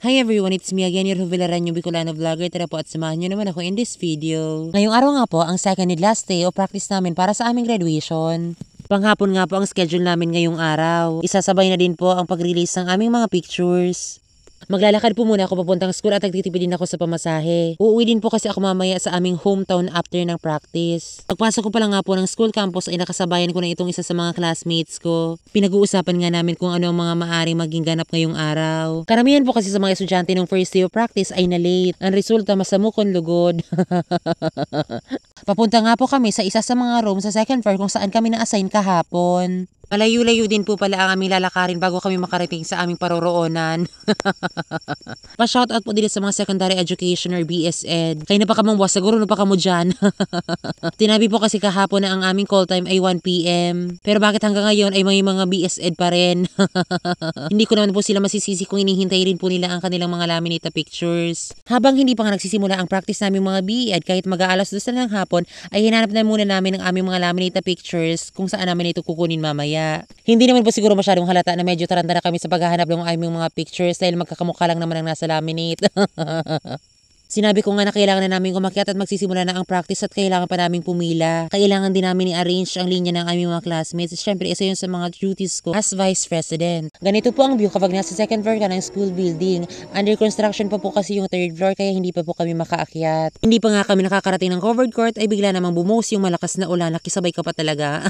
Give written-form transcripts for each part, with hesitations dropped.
Hi everyone, it's me again, your Villaran, yung Bicolano vlogger. Tara po at samahan nyo naman ako in this video. Ngayong araw nga po, ang second and last day o practice namin para sa aming graduation. Panghapon nga po ang schedule namin ngayong araw. Isasabay na din po ang pag-release ng aming mga pictures. Maglalakad po muna ako papuntang school at nagtitipid din ako sa pamasahe. Uuwi din po kasi ako mamaya sa aming hometown after ng practice. Pagpasok ko pa lang nga po ng school campus ay nakasabayan ko na itong isa sa mga classmates ko. Pinag-uusapan nga namin kung ano ang mga maaring maging ganap ngayong araw. Karamihan po kasi sa mga estudyante ng first day of practice ay na-late. Ang resulta masamukon lugod. Papunta nga po kami sa isa sa mga room sa second floor kung saan kami na-assign kahapon. Malayo-layo din po pala ang aming lalakarin bago kami makarating sa aming paroroonan. Pa-shoutout po din sa mga secondary education or BS Ed. Kayo na pa kamang siguro na pa kamo dyan. Tinabi po kasi kahapon na ang aming call time ay 1 PM. Pero bakit hanggang ngayon ay may mga BS Ed pa rin? Hindi ko naman po sila masisisi kung inihintay rin po nila ang kanilang mga laminate pictures. Habang hindi pa nga nagsisimula ang practice namin mga BEd kahit mag-aalas 2 na ng hapon ay hinanap na muna namin ang aming mga laminate pictures kung saan namin ito kukunin mamaya. Hindi naman po siguro masyadong halata na medyo taranta na kami sa paghahanap ng aming mga pictures dahil magkakamukha lang naman ang nasa laminate. Sinabi ko nga na kailangan na namin umakyat at magsisimula na ang practice at kailangan pa namin pumila. Kailangan din namin i-arrange ang linya ng aming mga classmates. Siyempre, isa yun sa mga duties ko as Vice President. Ganito po ang view kapag nasa second floor ka ng school building. Under construction pa po kasi yung third floor kaya hindi pa po kami makaakyat. Hindi pa nga kami nakakarating ng covered court ay bigla namang bumuhos yung malakas na ulan. Nakisabay ka pa talaga.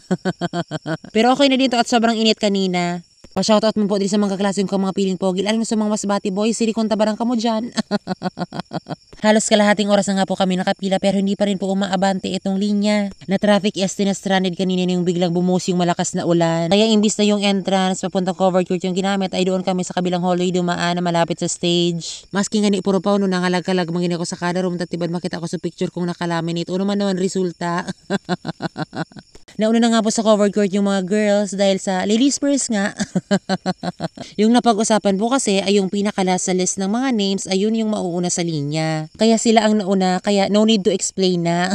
Pero okay na dito at sobrang init kanina. Pa-shoutout mo po din sa mga kaklase ko mga piling pogi. Alam mo sa mga masbati boys, silikon tabarang ka mo dyan. Halos kalahating oras na nga po kami nakapila pero hindi pa rin po umaabante itong linya. Na traffic este na stranded kanina yung biglang bumuhos yung malakas na ulan. Kaya imbis na yung entrance papuntang covered court yung ginamit ay doon kami sa kabilang hallway dumaan na malapit sa stage. Maski nga ni puro pa no nangalag-kalag mangin ako sa kada room tatibad makita ko sa picture kung nakalaminate. Ano man naman resulta. Nauna na nga po sa covered court yung mga girls dahil sa ladies first nga. Yung napag-usapan po kasi ay yung pinakala sa list ng mga names ayun yung mauuna sa linya. Kaya sila ang nauna kaya no need to explain na.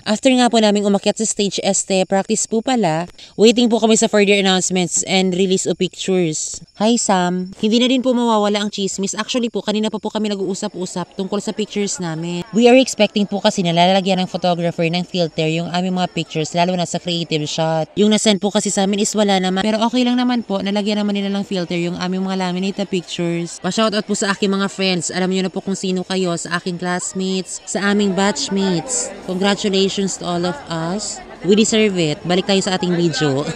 After nga po namin umakyat sa stage este, practice po pala, waiting po kami sa further announcements and release of pictures. Hi Sam, hindi na din po mawawala ang chismis. Actually po, kanina pa po kami nag-uusap-usap tungkol sa pictures namin. We are expecting po kasi na lalagyan ng photographer ng filter yung aming mga pictures, lalo na sa creative shot. Yung nasend po kasi sa amin is wala naman, pero okay lang naman po, nalagyan naman nila ng filter yung aming mga laminate na pictures. Pa-shoutout po sa aking mga friends, alam niyo na po kung sino kayo, sa aking classmates, sa aming batchmates. Congratulations to all of us. We deserve it. Balik tayo sa ating video.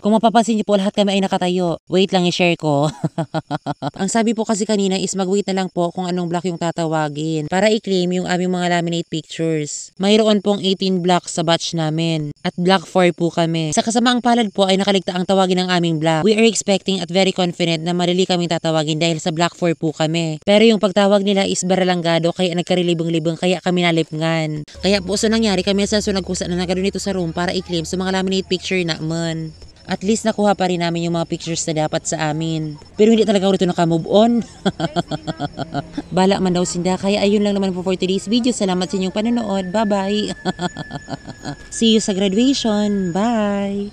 Kung mapapansin niyo po, lahat kami ay nakatayo. Wait lang, i-share ko. Ang sabi po kasi kanina is mag-wait na lang po kung anong block yung tatawagin para i-claim yung aming mga laminate pictures. Mayroon pong 18 blocks sa batch namin. At block 4 po kami. Sa kasamaang palad po ay nakaligta ang tawagin ng aming block. We are expecting at very confident na marili kaming tatawagin dahil sa block 4 po kami. Pero yung pagtawag nila is baralanggado kaya nagkarilibang-libang kaya kami nalipngan. Kaya po so nangyari kami sa nagkusa na nagano nito sa room para i-claim sa mga laminate picture naman. At least nakuha pa rin namin yung mga pictures na dapat sa amin. Pero hindi talaga ako rito naka-move on. Bala man daw sinda. Kaya ayun lang naman po for today's video. Salamat sa inyong panonood. Bye-bye. See you sa graduation. Bye!